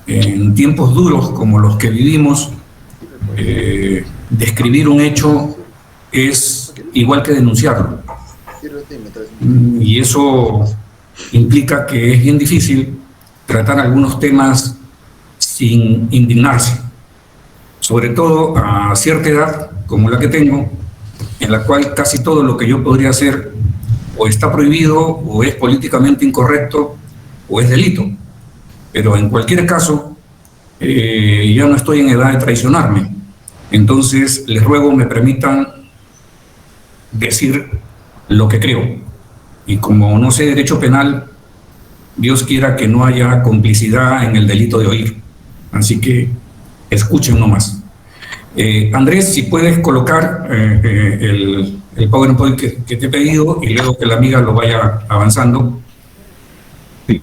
En tiempos duros como los que vivimos, describir un hecho es igual que denunciarlo. Y eso implica que es bien difícil tratar algunos temas sin indignarse, sobre todo a cierta edad como la que tengo, en la cual casi todo lo que yo podría hacer o está prohibido, o es políticamente incorrecto, o es delito. Pero en cualquier caso, ya no estoy en edad de traicionarme. Entonces, les ruego me permitan decir lo que creo. Y como no sé derecho penal, Dios quiera que no haya complicidad en el delito de oír. Así que escuchen nomás. Andrés, si puedes colocar el PowerPoint que te he pedido y luego que la amiga lo vaya avanzando. Sí.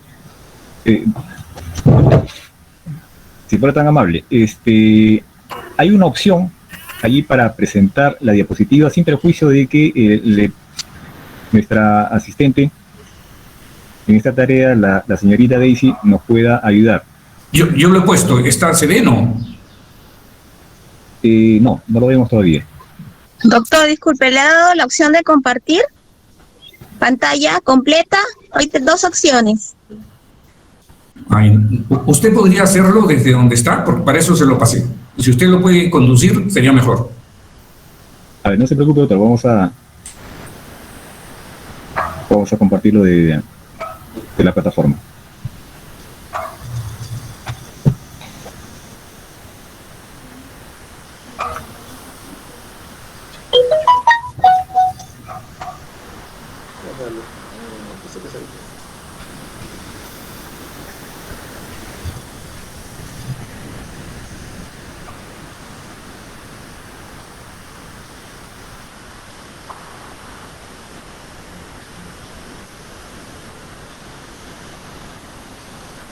Si fuera tan amable, hay una opción allí para presentar la diapositiva sin perjuicio de que nuestra asistente en esta tarea, la señorita Daisy, nos pueda ayudar. Yo lo he puesto. ¿Se ve, no? No lo vemos todavía. Doctor, disculpe, ¿le ha dado la opción de compartir pantalla completa? Hay dos opciones. Ay, usted podría hacerlo desde donde está, porque para eso se lo pasé. Y si usted lo puede conducir, sería mejor. A ver, no se preocupe, doctor, vamos a compartirlo de la plataforma.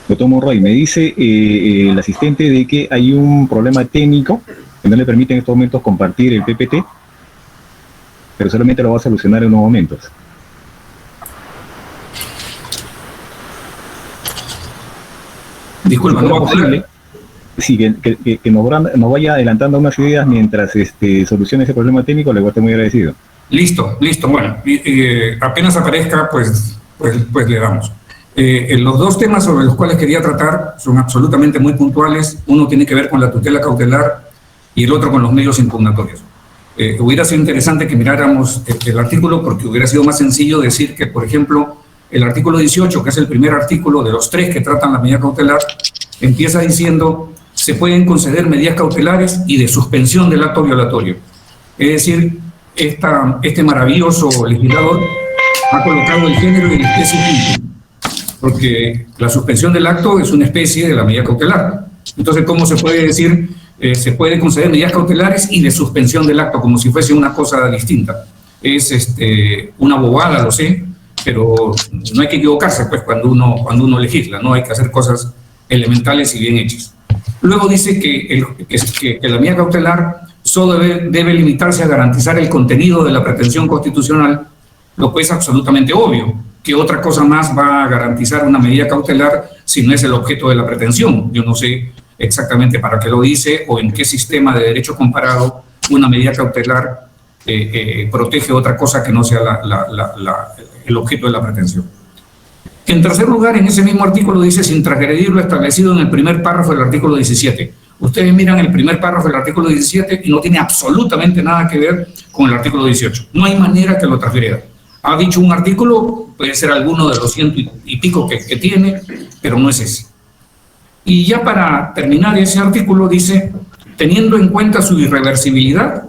Doctor Monroy, me dice el asistente de que hay un problema técnico que no le permite en estos momentos compartir el PPT, pero solamente lo va a solucionar en unos momentos. Disculpa, si no va posible, sí, que nos vaya adelantando unas ideas mientras solucione ese problema técnico, le voy a estar muy agradecido. Listo. Bueno, apenas aparezca, pues le damos. Los dos temas sobre los cuales quería tratar son absolutamente muy puntuales. Uno tiene que ver con la tutela cautelar y el otro con los medios impugnatorios. Hubiera sido interesante que miráramos el artículo, porque hubiera sido más sencillo decir que, por ejemplo, el artículo 18, que es el primer artículo de los tres que tratan la medida cautelar, empieza diciendo: se pueden conceder medidas cautelares y de suspensión del acto violatorio. Es decir, este maravilloso legislador ha colocado el género y la especie juntos, porque la suspensión del acto es una especie de la medida cautelar. Entonces, ¿cómo se puede decir se puede conceder medidas cautelares y de suspensión del acto, como si fuese una cosa distinta? Es una bobada, lo sé, pero no hay que equivocarse pues cuando uno legisla, ¿no? Hay que hacer cosas elementales y bien hechas. Luego dice que la medida cautelar solo debe limitarse a garantizar el contenido de la pretensión constitucional, lo que es absolutamente obvio. ¿Qué otra cosa más va a garantizar una medida cautelar si no es el objeto de la pretensión? Yo no sé exactamente para qué lo dice o en qué sistema de derecho comparado una medida cautelar protege otra cosa que no sea el objeto de la pretensión. En tercer lugar, en ese mismo artículo dice: sin transgredir lo establecido en el primer párrafo del artículo 17. Ustedes miran el primer párrafo del artículo 17 y no tiene absolutamente nada que ver con el artículo 18. No hay manera que lo transgreda. Ha dicho un artículo, puede ser alguno de los 100 y pico que tiene, pero no es ese. Y ya para terminar ese artículo dice: teniendo en cuenta su irreversibilidad,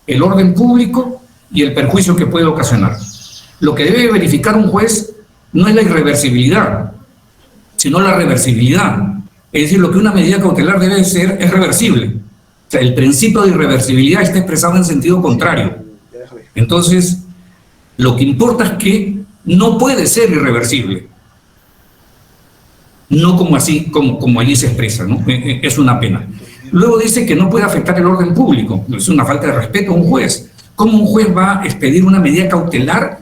el orden público y el perjuicio que puede ocasionar. Lo que debe verificar un juez no es la irreversibilidad, sino la reversibilidad. Es decir, lo que una medida cautelar debe ser es reversible. O sea, el principio de irreversibilidad está expresado en sentido contrario. Entonces, lo que importa es que no puede ser irreversible. No como allí se expresa, ¿no? Es una pena. Luego dice que no puede afectar el orden público. Es una falta de respeto a un juez. ¿Cómo un juez va a expedir una medida cautelar,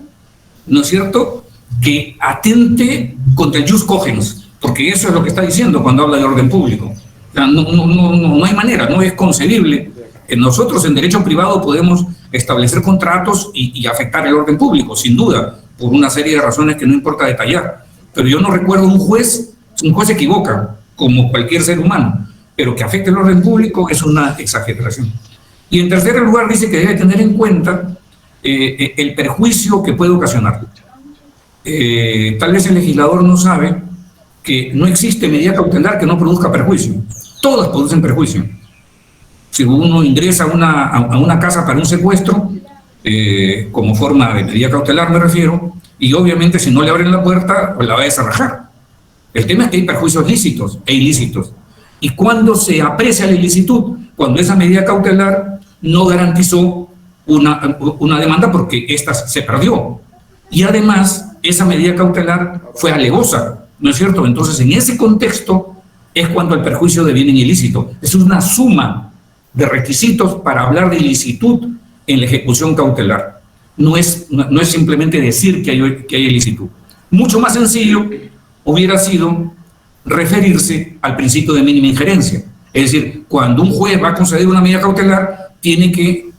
no es cierto, que atente contra el jus cogens? porque eso es lo que está diciendo cuando habla de orden público. O sea, no hay manera, no es concebible. Nosotros en derecho privado podemos establecer contratos y afectar el orden público, sin duda, por una serie de razones que no importa detallar. Pero yo no recuerdo un juez se equivoca, como cualquier ser humano, pero que afecte el orden público es una exageración. Y en tercer lugar dice que debe tener en cuenta el perjuicio que puede ocasionar. Tal vez el legislador no sabe que no existe medida cautelar que no produzca perjuicio. Todas producen perjuicio. Si uno ingresa a una casa para un secuestro, como forma de medida cautelar me refiero, y obviamente si no le abren la puerta, pues la va a desarrajar. El tema es que hay perjuicios lícitos e ilícitos. Y cuando se aprecia la ilicitud, cuando esa medida cautelar no garantizó una demanda porque ésta se perdió. Y además, esa medida cautelar fue alegosa, ¿no es cierto? Entonces, en ese contexto es cuando el perjuicio deviene ilícito. Es una suma de requisitos para hablar de ilicitud en la ejecución cautelar. No es simplemente decir que hay ilicitud. Mucho más sencillo hubiera sido referirse al principio de mínima injerencia. Es decir, cuando un juez va a conceder una medida cautelar, tiene que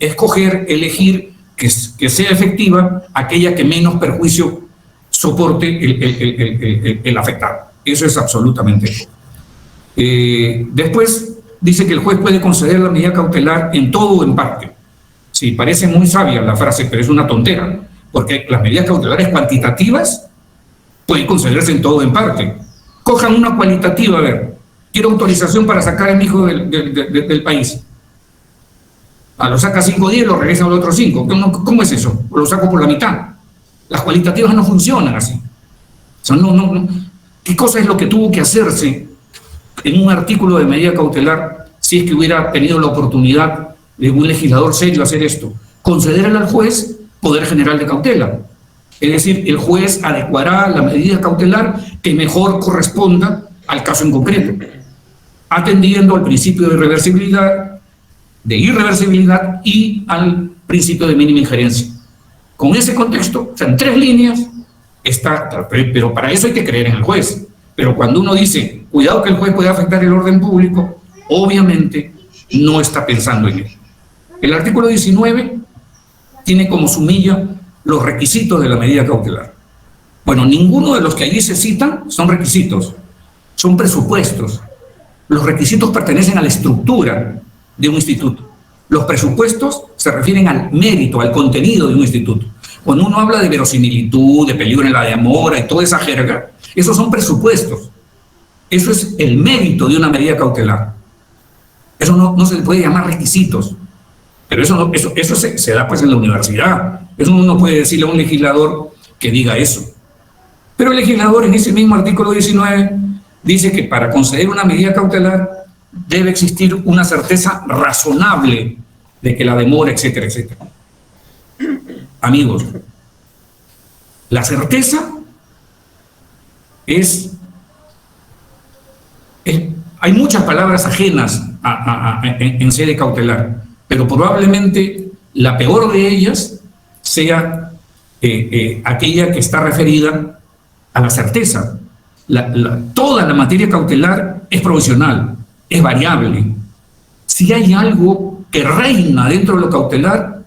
elegir que sea efectiva aquella que menos perjuicio soporte el afectado. Eso es absolutamente. Después dice que el juez puede conceder la medida cautelar en todo o en parte. Sí, parece muy sabia la frase, pero es una tontera, porque las medidas cautelares cuantitativas pueden concederse en todo o en parte. Cojan una cualitativa, a ver, quiero autorización para sacar a mi hijo del país. Lo saca 5 días y lo regresa a los otros 5. ¿Cómo es eso? Lo saco por la mitad. Las cualitativas no funcionan así. O sea, ¿qué cosa es lo que tuvo que hacerse en un artículo de medida cautelar si es que hubiera tenido la oportunidad de un legislador serio hacer esto? Concederle al juez poder general de cautela. Es decir, el juez adecuará la medida cautelar que mejor corresponda al caso en concreto, atendiendo al principio de irreversibilidad y al principio de mínima injerencia. Con ese contexto, o sea, en 3 líneas, pero para eso hay que creer en el juez. Pero cuando uno dice, cuidado que el juez puede afectar el orden público, obviamente no está pensando en ello. El artículo 19 tiene como sumilla los requisitos de la medida cautelar. Bueno, ninguno de los que allí se citan son requisitos, son presupuestos. Los requisitos pertenecen a la estructura de un instituto. Los presupuestos se refieren al mérito, al contenido de un instituto. Cuando uno habla de verosimilitud, de peligro en la demora y toda esa jerga, esos son presupuestos. Eso es el mérito de una medida cautelar. Eso no se le puede llamar requisitos. Pero eso se da pues en la universidad. Eso uno no puede decirle a un legislador que diga eso. Pero el legislador en ese mismo artículo 19 dice que para conceder una medida cautelar debe existir una certeza razonable de que la demora, etcétera, etcétera. Amigos, la certeza hay muchas palabras ajenas en sede cautelar, pero probablemente la peor de ellas sea aquella que está referida a la certeza. Toda la materia cautelar es provisional, es variable. Si hay algo que reina dentro de lo cautelar,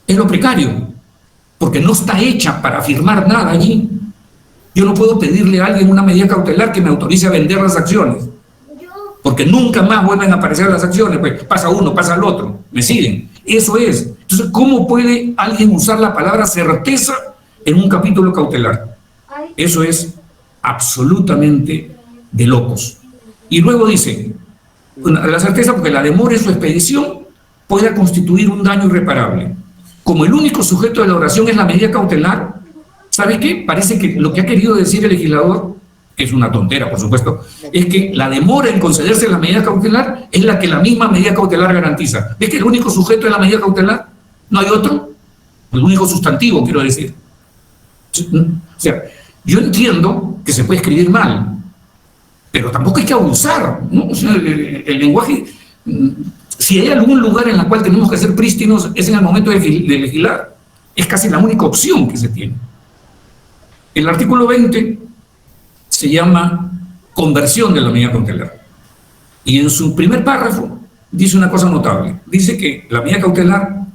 es lo precario, porque no está hecha para afirmar nada allí. Yo no puedo pedirle a alguien una medida cautelar que me autorice a vender las acciones, porque nunca más vuelven a aparecer las acciones, pues pasa uno, pasa el otro, me siguen. Eso es. Entonces, ¿cómo puede alguien usar la palabra certeza en un capítulo cautelar? Eso es absolutamente de locos. Y luego dice, la certeza porque la demora en su expedición pueda constituir un daño irreparable. Como el único sujeto de la oración es la medida cautelar, ¿sabe qué? Parece que lo que ha querido decir el legislador, que es una tontera, por supuesto, es que la demora en concederse la medida cautelar es la que la misma medida cautelar garantiza. ¿Es que el único sujeto de la medida cautelar? ¿No hay otro? El único sustantivo, quiero decir. O sea, yo entiendo que se puede escribir mal, pero tampoco hay que abusar, ¿no? O sea, el lenguaje, si hay algún lugar en el cual tenemos que ser prístinos, es en el momento de legislar. Es casi la única opción que se tiene. El artículo 20 se llama conversión de la medida cautelar. Y en su primer párrafo dice una cosa notable. Dice que la medida cautelar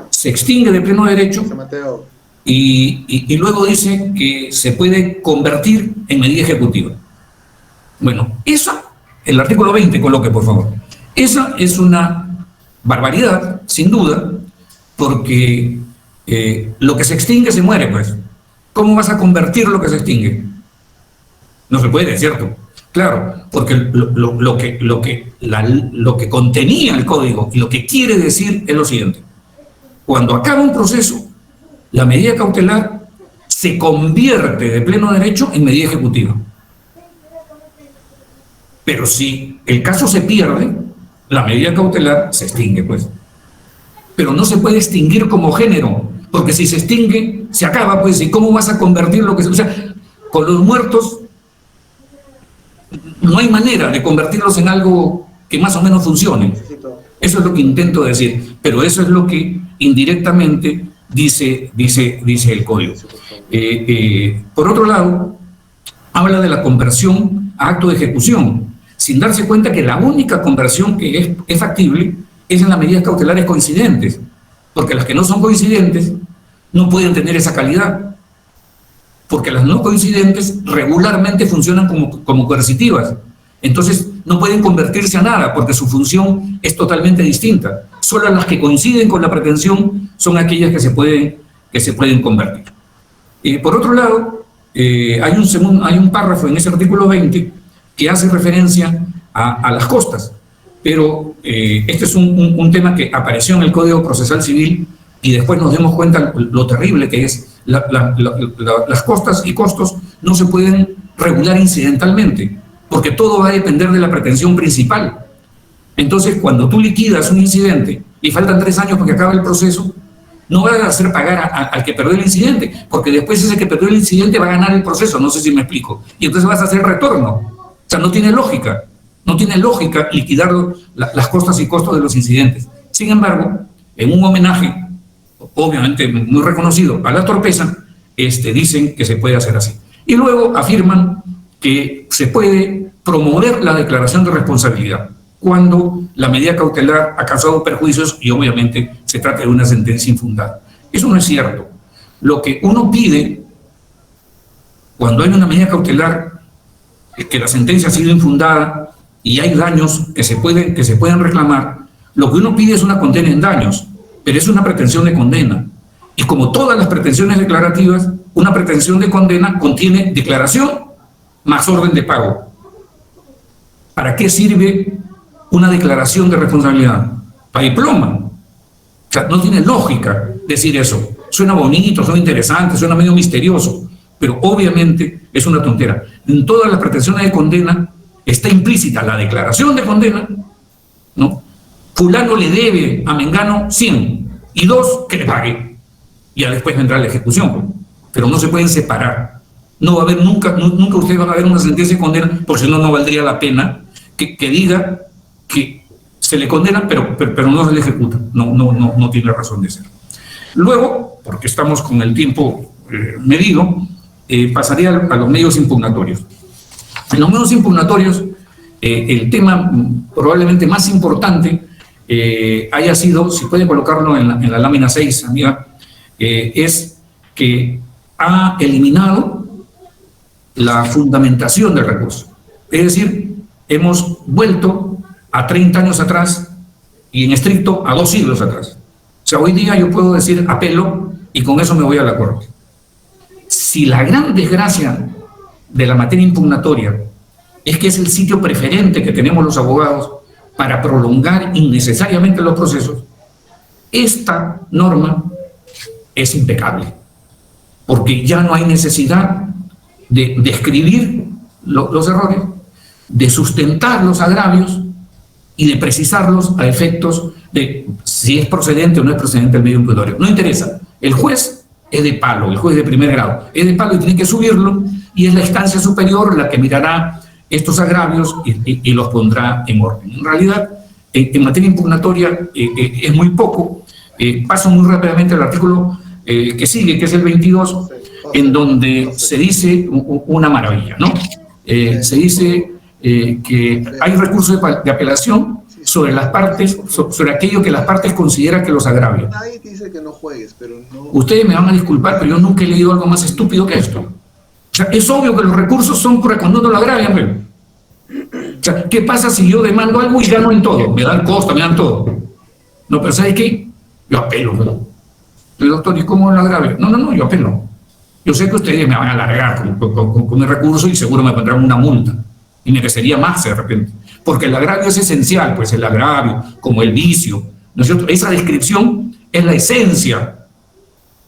se extingue de pleno derecho y luego dice que se puede convertir en medida ejecutiva. Bueno, esa, el artículo 20, coloque por favor. Esa es una barbaridad, sin duda, porque lo que se extingue se muere, pues. ¿Cómo vas a convertir lo que se extingue? No se puede, ¿cierto? Claro, porque lo que contenía el código y lo que quiere decir es lo siguiente. Cuando acaba un proceso, la medida cautelar se convierte de pleno derecho en medida ejecutiva. Pero si el caso se pierde, la medida cautelar se extingue, pues. Pero no se puede extinguir como género, porque si se extingue, se acaba, pues. ¿Y cómo vas a convertir lo que se... O sea, con los muertos no hay manera de convertirlos en algo que más o menos funcione. Eso es lo que intento decir, pero eso es lo que indirectamente dice el código. Por otro lado, habla de la conversión a acto de ejecución, sin darse cuenta que la única conversión que es factible es en las medidas cautelares coincidentes, porque las que no son coincidentes no pueden tener esa calidad, porque las no coincidentes regularmente funcionan como coercitivas. Entonces no pueden convertirse a nada porque su función es totalmente distinta. Solo las que coinciden con la pretensión son aquellas que se pueden convertir. Por otro lado, hay un párrafo en ese artículo 20 que hace referencia a las costas, pero este es un tema que apareció en el Código Procesal Civil y después nos demos cuenta lo terrible que es. Las costas y costos no se pueden regular incidentalmente, porque todo va a depender de la pretensión principal. Entonces, cuando tú liquidas un incidente y faltan 3 años para que acabe el proceso, no vas a hacer pagar al que perdió el incidente, porque después ese que perdió el incidente va a ganar el proceso, no sé si me explico, y entonces vas a hacer retorno. O sea, no tiene lógica liquidar las costas y costos de los incidentes. Sin embargo, en un homenaje, obviamente muy reconocido, a la torpeza, dicen que se puede hacer así. Y luego afirman que se puede promover la declaración de responsabilidad cuando la medida cautelar ha causado perjuicios y obviamente se trata de una sentencia infundada. Eso no es cierto. Lo que uno pide cuando hay una medida cautelar, que la sentencia ha sido infundada y hay daños que se pueden reclamar, lo que uno pide es una condena en daños, pero es una pretensión de condena. Y como todas las pretensiones declarativas, una pretensión de condena contiene declaración más orden de pago. ¿Para qué sirve una declaración de responsabilidad? Para diploma. O sea, no tiene lógica decir eso. Suena bonito, suena interesante, suena medio misterioso, pero obviamente es una tontera. En todas las pretensiones de condena está implícita la declaración de condena, ¿no? Fulano le debe a Mengano 100 y 2 que le pague. Y ya después vendrá la ejecución, pero no se pueden separar. No va a haber nunca ustedes van a ver una sentencia de condena, porque si no, no valdría la pena que diga que se le condena, pero no se le ejecuta. No tiene razón de ser. Luego, porque estamos con el tiempo medido, pasaría a los medios impugnatorios. En los medios impugnatorios, el tema probablemente más importante haya sido, si pueden colocarlo en la lámina 6, amiga, es que ha eliminado la fundamentación del recurso. Es decir, hemos vuelto a 30 años atrás y en estricto a 2 siglos atrás. O sea, hoy día yo puedo decir apelo y con eso me voy a la corte. Si la gran desgracia de la materia impugnatoria es que es el sitio preferente que tenemos los abogados para prolongar innecesariamente los procesos, esta norma es impecable, porque ya no hay necesidad de escribir los errores, de sustentar los agravios y de precisarlos a efectos de si es procedente o no es procedente el medio impugnatorio. No interesa, el juez es de palo, el juez de primer grado es de palo y tiene que subirlo, y es la instancia superior la que mirará estos agravios y los pondrá en orden. En realidad, en materia impugnatoria es muy poco. Paso muy rápidamente al artículo que sigue, que es el 22, en donde se dice una maravilla, ¿no? Se dice que hay recursos de apelación sobre las partes, sobre aquello que las partes consideran que los agravia. Nadie te dice que no juegues, pero no... Ustedes me van a disculpar, pero yo nunca he leído algo más estúpido que esto. O sea, es obvio que los recursos son para cuando uno lo agravia, pero... O sea, ¿qué pasa si yo demando algo y gano en todo? Me dan costa, me dan todo. No, pero ¿sabes qué? Yo apelo, ¿no? El doctor, ¿y cómo lo agravio? No, yo apelo. Yo sé que ustedes me van a alargar con el recurso y seguro me pondrán una multa. Y merecería más de repente. Porque el agravio es esencial, pues el agravio, como el vicio, ¿no es cierto? Esa descripción es la esencia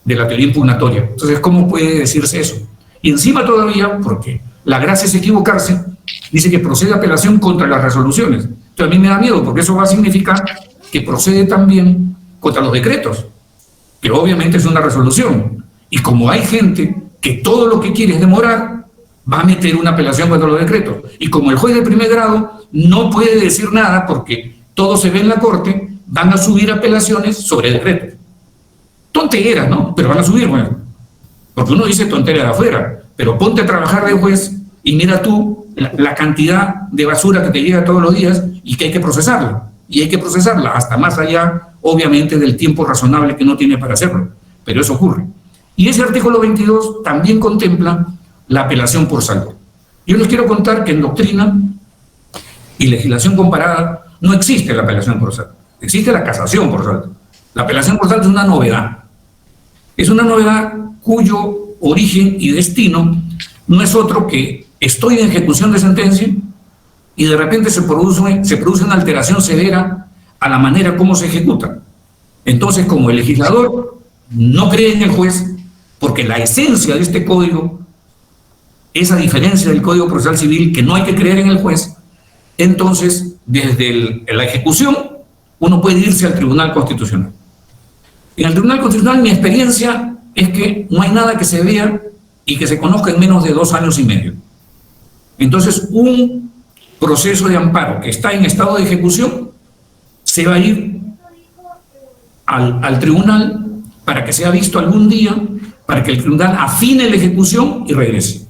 de la teoría impugnatoria. Entonces, ¿cómo puede decirse eso? Y encima todavía, porque la gracia es equivocarse, dice que procede apelación contra las resoluciones. Entonces, a mí me da miedo, porque eso va a significar que procede también contra los decretos, que obviamente es una resolución. Y como hay gente que todo lo que quiere es demorar, va a meter una apelación contra los decretos. Y como el juez de primer grado no puede decir nada porque todo se ve en la corte, van a subir apelaciones sobre decretos. Tonteras, ¿no? Pero van a subir, bueno. Porque uno dice tontería de afuera, pero ponte a trabajar de juez y mira tú la cantidad de basura que te llega todos los días y que hay que procesarla. Y hay que procesarla hasta más allá, obviamente, del tiempo razonable que uno tiene para hacerlo. Pero eso ocurre. Y ese artículo 22 también contempla la apelación por saldo. Yo les quiero contar que en doctrina y legislación comparada no existe la apelación por saldo. Existe la casación por saldo. La apelación por saldo es una novedad. Es una novedad cuyo origen y destino no es otro que estoy en ejecución de sentencia y de repente se produce una alteración severa a la manera como se ejecuta. Entonces, como el legislador no cree en el juez, porque la esencia de este código esa diferencia del Código Procesal Civil, que no hay que creer en el juez, entonces, desde la ejecución, uno puede irse al Tribunal Constitucional. En el Tribunal Constitucional, mi experiencia es que no hay nada que se vea y que se conozca en menos de 2 años y medio. Entonces, un proceso de amparo que está en estado de ejecución se va a ir al tribunal para que sea visto algún día, para que el tribunal afine la ejecución y regrese.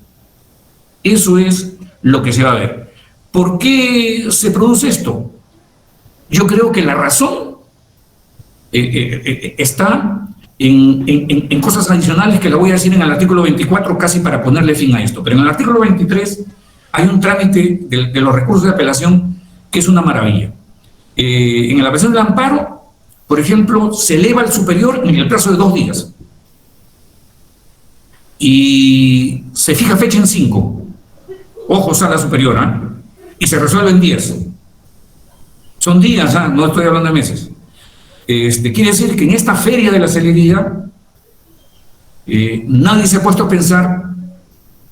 Eso es lo que se va a ver. ¿Por qué se produce esto? Yo creo que la razón está en cosas adicionales que la voy a decir en el artículo 24 casi para ponerle fin a esto. Pero en el artículo 23 hay un trámite de los recursos de apelación que es una maravilla. En la apelación del amparo, por ejemplo, se eleva al superior en el plazo de 2 días. Y se fija fecha en 5. Ojo, sala superior, y se resuelve en 10. Son días, no estoy hablando de meses. Quiere decir que en esta feria de la celeridad nadie se ha puesto a pensar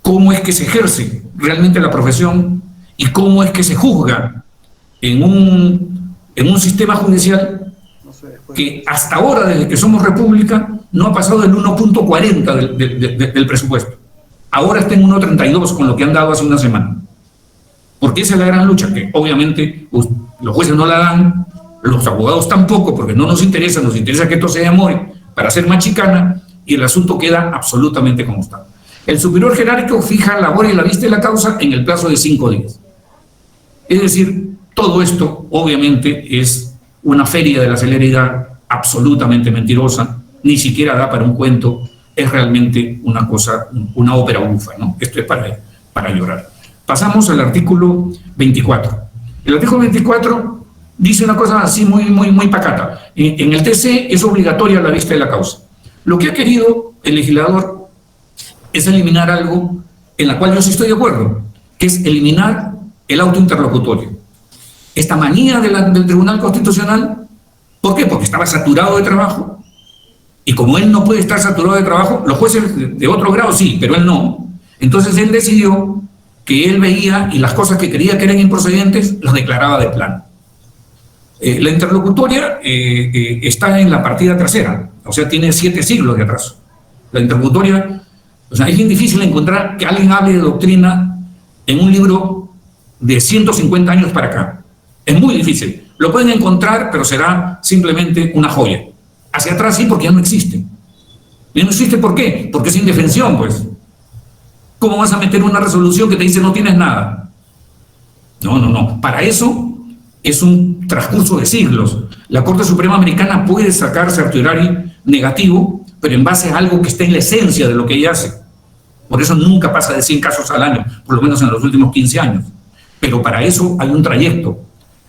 cómo es que se ejerce realmente la profesión y cómo es que se juzga en un sistema judicial que hasta ahora, desde que somos república, no ha pasado del 1.40 del presupuesto. Ahora está en 1.32 con lo que han dado hace una semana. Porque esa es la gran lucha, que obviamente los jueces no la dan, los abogados tampoco, porque no nos interesa que esto se demore para hacer más chicana y el asunto queda absolutamente como está. El superior jerárquico fija la hora y la vista de la causa en el plazo de 5 días. Es decir, todo esto obviamente es una feria de la celeridad absolutamente mentirosa, ni siquiera da para un cuento. Es realmente una cosa, una ópera bufa, ¿no? Esto es para llorar. Pasamos al artículo 24. El artículo 24 dice una cosa así muy pacata. En el TC es obligatoria la vista de la causa. Lo que ha querido el legislador es eliminar algo en la cual yo sí estoy de acuerdo, que es eliminar el auto interlocutorio. Esta manía del Tribunal Constitucional, ¿por qué? Porque estaba saturado de trabajo. Y como él no puede estar saturado de trabajo, los jueces de otro grado sí, pero él no. Entonces él decidió que él veía y las cosas que creía que eran improcedentes las declaraba de plano. La interlocutoria está en la partida trasera, o sea, tiene 7 siglos de atraso. La interlocutoria, o sea, es bien difícil encontrar que alguien hable de doctrina en un libro de 150 años para acá. Es muy difícil. Lo pueden encontrar, pero será simplemente una joya. Hacia atrás sí, porque ya no existe. ¿Y no existe por qué? Porque es indefensión, pues. ¿Cómo vas a meter una resolución que te dice no tienes nada? No. Para eso es un transcurso de siglos. La Corte Suprema Americana puede sacar certiorari negativo, pero en base a algo que está en la esencia de lo que ella hace. Por eso nunca pasa de 100 casos al año, por lo menos en los últimos 15 años. Pero para eso hay un trayecto.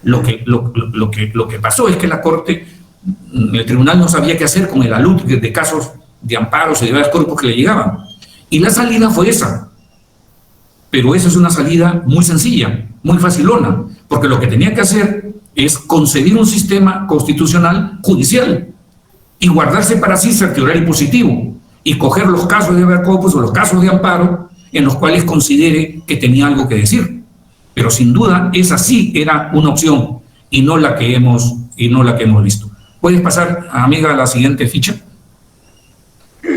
Lo que pasó es que la Corte, el tribunal no sabía qué hacer con el alud de casos de amparos y de varios corpus que le llegaban. Y la salida fue esa. Pero esa es una salida muy sencilla, muy facilona, porque lo que tenía que hacer es concebir un sistema constitucional judicial y guardarse para sí certiorari positivo y coger los casos de habeas corpus o los casos de amparo en los cuales considere que tenía algo que decir. Pero sin duda esa sí era una opción y no la que hemos visto. ¿Puedes pasar, amiga, a la siguiente ficha?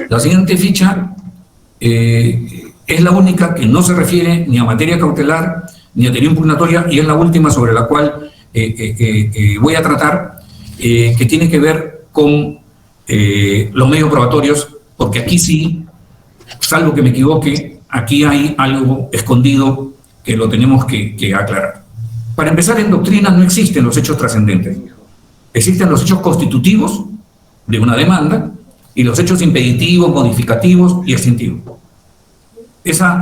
La siguiente ficha es la única que no se refiere ni a materia cautelar ni a teoría impugnatoria, y es la última sobre la cual voy a tratar, que tiene que ver con los medios probatorios, porque aquí sí, salvo que me equivoque, aquí hay algo escondido que lo tenemos que aclarar. Para empezar, en doctrina no existen los hechos trascendentes. Existen los hechos constitutivos de una demanda y los hechos impeditivos, modificativos y extintivos. Esa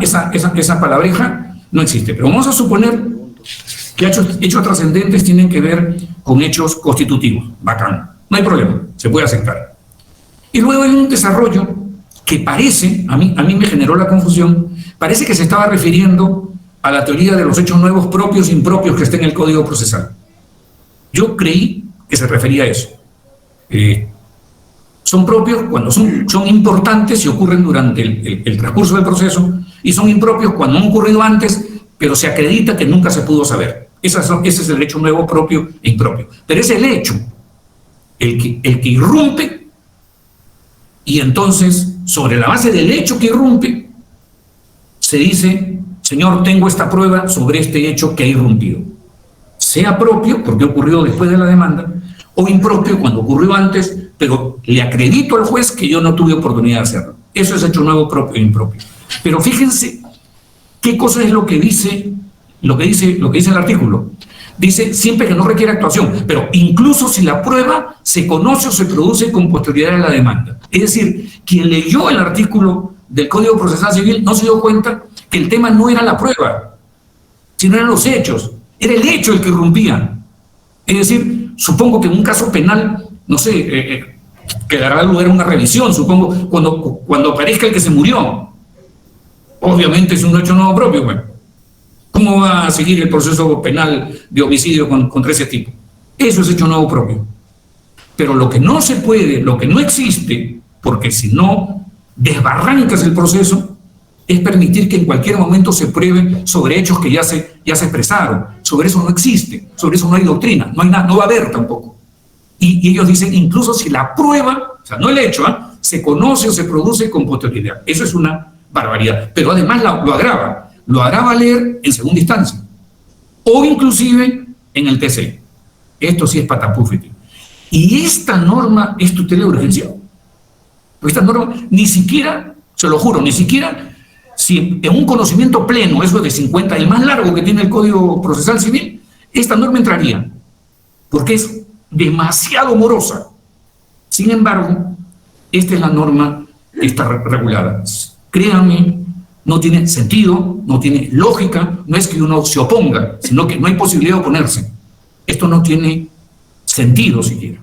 palabreja no existe, pero vamos a suponer que hechos trascendentes tienen que ver con hechos constitutivos. Bacán, no hay problema, se puede aceptar. Y luego hay un desarrollo que parece, a mí me generó la confusión, parece que se estaba refiriendo a la teoría de los hechos nuevos propios e impropios que está en el Código Procesal. Yo creí que se refería a eso. Son propios cuando son importantes y ocurren durante el transcurso del proceso, y son impropios cuando han ocurrido antes, pero se acredita que nunca se pudo saber. Ese es el hecho nuevo propio e impropio. Pero es el hecho el que irrumpe, y entonces, sobre la base del hecho que irrumpe, se dice: señor, tengo esta prueba sobre este hecho que ha irrumpido. Sea propio, porque ocurrió después de la demanda, o impropio, cuando ocurrió antes, pero le acredito al juez que yo no tuve oportunidad de hacerlo. Eso es hecho nuevo propio e impropio. Pero fíjense qué cosa es lo que dice el artículo. Dice siempre que no requiere actuación, pero incluso si la prueba se conoce o se produce con posterioridad a la demanda. Es decir, quien leyó el artículo del Código Procesal Civil no se dio cuenta que el tema no era la prueba, sino eran los hechos. Era el hecho el que irrumpía. Es decir, supongo que en un caso penal, no sé, que dará lugar a una revisión, supongo, cuando aparezca el que se murió. Obviamente es un hecho nuevo propio, bueno. ¿Cómo va a seguir el proceso penal de homicidio contra ese tipo? Eso es hecho nuevo propio. Pero lo que no se puede, lo que no existe, porque si no desbarrancas el proceso, es permitir que en cualquier momento se pruebe sobre hechos que ya se expresaron. Sobre eso no existe, sobre eso no hay doctrina, no hay nada, no va a haber tampoco. Y ellos dicen, incluso si la prueba, o sea, no el hecho, se conoce o se produce con posterioridad. Eso es una barbaridad. Pero además lo agrava leer en segunda instancia, o inclusive en el TC. Esto sí es patapúfete. Y esta norma es tutela de urgencia. Esta norma ni siquiera, se lo juro, ni siquiera si en un conocimiento pleno, eso de 50, el más largo que tiene el Código Procesal Civil, esta norma entraría, porque es demasiado morosa. Sin embargo, esta es la norma que está regulada. Créanme, no tiene sentido, no tiene lógica, no es que uno se oponga, sino que no hay posibilidad de oponerse. Esto no tiene sentido siquiera.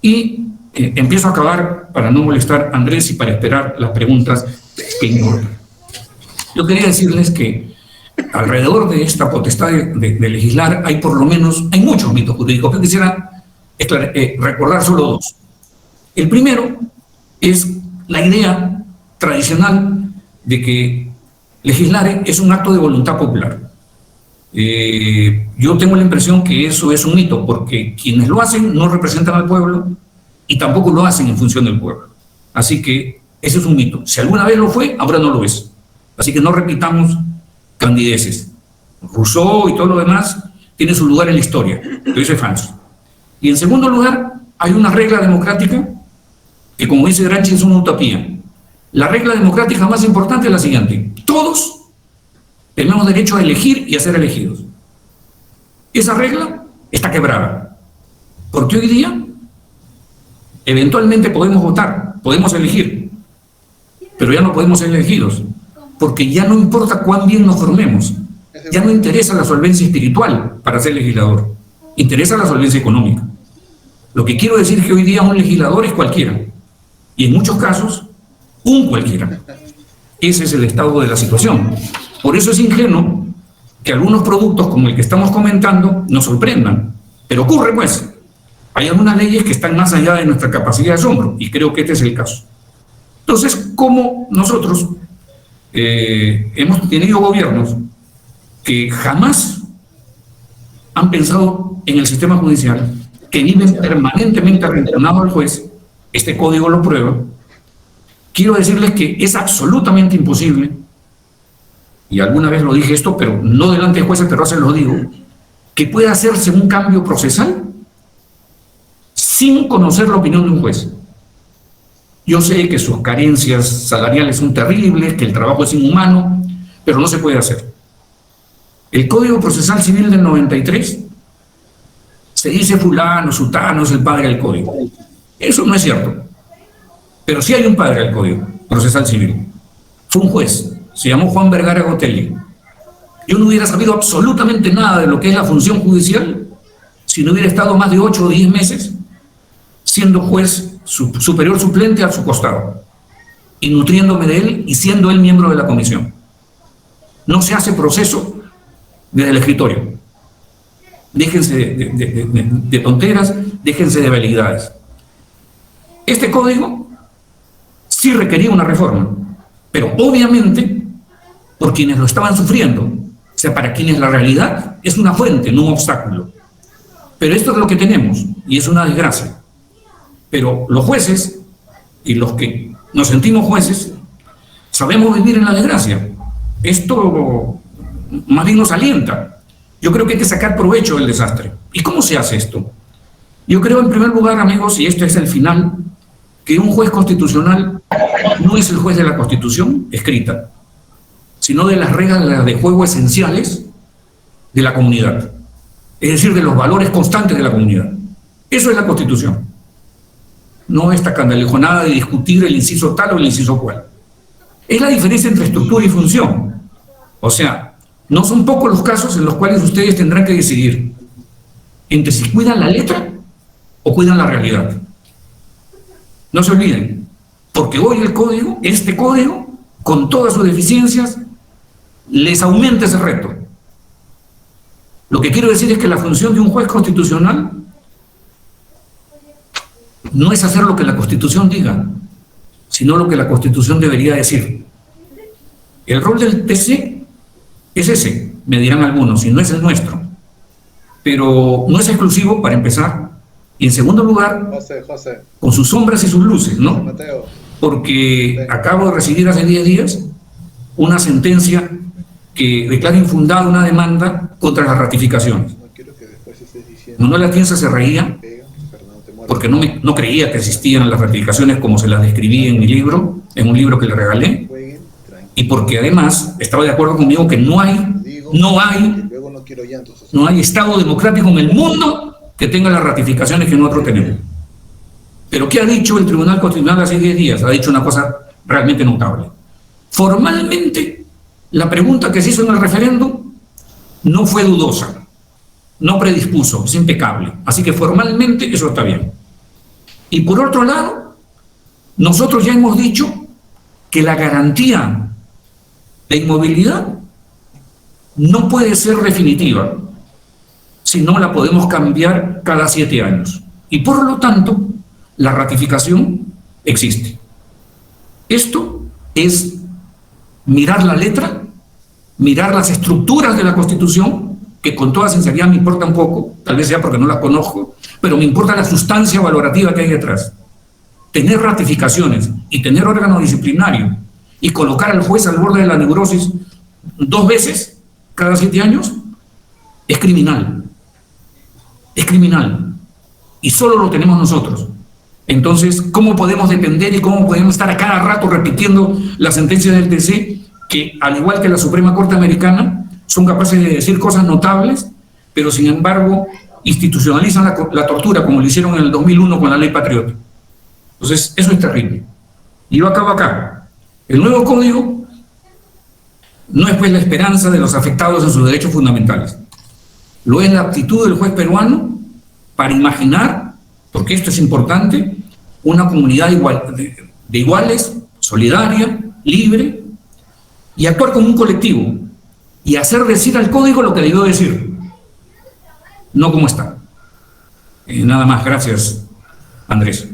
Y empiezo a acabar para no molestar a Andrés y para esperar las preguntas que importan. Yo quería decirles que alrededor de esta potestad de legislar hay muchos mitos jurídicos, pero quisiera recordar solo dos. El primero es la idea tradicional de que legislar es un acto de voluntad popular. Yo tengo la impresión que eso es un mito, porque quienes lo hacen no representan al pueblo y tampoco lo hacen en función del pueblo. Así que ese es un mito. Si alguna vez lo fue, ahora no lo es. Así que no repitamos candideces. Rousseau y todo lo demás tiene su lugar en la historia, pero eso es falso. Y en segundo lugar, hay una regla democrática que, como dice Gramsci, es una utopía. La regla democrática más importante es la siguiente: todos tenemos derecho a elegir y a ser elegidos. Esa regla está quebrada. Porque hoy día, eventualmente podemos votar, podemos elegir, pero ya no podemos ser elegidos, porque ya no importa cuán bien nos formemos, ya no interesa la solvencia espiritual para ser legislador, interesa la solvencia económica. Lo que quiero decir es que hoy día un legislador es cualquiera, y en muchos casos, un cualquiera. Ese es el estado de la situación. Por eso es ingenuo que algunos productos como el que estamos comentando nos sorprendan. Pero ocurre, pues. Hay algunas leyes que están más allá de nuestra capacidad de asombro, y creo que este es el caso. Entonces, ¿cómo nosotros hemos tenido gobiernos que jamás han pensado en el sistema judicial, que viven permanentemente arrinconados al juez? Este código lo prueba. Quiero decirles que es absolutamente imposible, y alguna vez lo dije esto, pero no delante de jueces, pero se lo digo, que pueda hacerse un cambio procesal sin conocer la opinión de un juez. Yo sé que sus carencias salariales son terribles, que el trabajo es inhumano, pero no se puede hacer. El Código Procesal Civil del 93 se dice fulano, sutano es el padre del código. Eso no es cierto. Pero sí hay un padre del Código Procesal Civil. Fue un juez, se llamó Juan Vergara Gotelli. Yo no hubiera sabido absolutamente nada de lo que es la función judicial si no hubiera estado más de 8 o 10 meses siendo juez superior suplente a su costado y nutriéndome de él y siendo él miembro de la comisión. No se hace proceso desde el escritorio. Déjense de tonteras, déjense de validades. Este código sí requería una reforma, pero obviamente por quienes lo estaban sufriendo, o sea, para quienes la realidad es una fuente, no un obstáculo. Pero esto es lo que tenemos y es una desgracia. Pero los jueces y los que nos sentimos jueces sabemos vivir en la desgracia. Esto más bien nos alienta. Yo creo que hay que sacar provecho del desastre. ¿Y cómo se hace esto? Yo creo, en primer lugar, amigos, y esto es el final, que un juez constitucional no es el juez de la Constitución escrita, sino de las reglas de juego esenciales de la comunidad, es decir, de los valores constantes de la comunidad. Eso es la Constitución. No esta candalejonada de discutir el inciso tal o el inciso cual. Es la diferencia entre estructura y función. O sea, no son pocos los casos en los cuales ustedes tendrán que decidir entre si cuidan la letra o cuidan la realidad. No se olviden, porque hoy el código, este código, con todas sus deficiencias, les aumenta ese reto. Lo que quiero decir es que la función de un juez constitucional no es hacer lo que la Constitución diga, sino lo que la Constitución debería decir. El rol del TC es ese, me dirán algunos, y no es el nuestro. Pero no es exclusivo, para empezar, y en segundo lugar, José. con sus sombras y sus luces, ¿no? Mateo. Porque acabo de recibir hace 10 días una sentencia que declara infundada una demanda contra las ratificaciones. No quiero que después estés diciendo. Manuel Atienza se reía porque no creía que existían las ratificaciones como se las describí en mi libro, en un libro que le regalé, y porque además estaba de acuerdo conmigo que no hay Estado democrático en el mundo que tenga las ratificaciones que nosotros tenemos. Pero ¿qué ha dicho el Tribunal Constitucional hace 10 días? Ha dicho una cosa realmente notable. Formalmente, la pregunta que se hizo en el referéndum no fue dudosa, no predispuso, es impecable. Así que formalmente eso está bien. Y por otro lado, nosotros ya hemos dicho que la garantía de inmovilidad no puede ser definitiva, si no la podemos cambiar cada 7 años. Y por lo tanto, la ratificación existe. Esto es mirar la letra, mirar las estructuras de la Constitución, que con toda sinceridad me importa un poco, tal vez sea porque no las conozco, pero me importa la sustancia valorativa que hay detrás. Tener ratificaciones y tener órgano disciplinario y colocar al juez al borde de la neurosis 2 veces cada 7 años es criminal. Es criminal. Y solo lo tenemos nosotros. Entonces, ¿cómo podemos depender y cómo podemos estar a cada rato repitiendo las sentencias del TC, que al igual que la Suprema Corte Americana, son capaces de decir cosas notables pero sin embargo institucionalizan la tortura como lo hicieron en el 2001 con la ley Patriota. Entonces, eso es terrible. Y yo acabo acá. El nuevo código no es pues la esperanza de los afectados en sus derechos fundamentales. Lo es la aptitud del juez peruano para imaginar, porque esto es importante, una comunidad de iguales, solidaria, libre, y actuar como un colectivo y hacer decir al código lo que debió decir, no como está. Nada más, gracias, Andrés.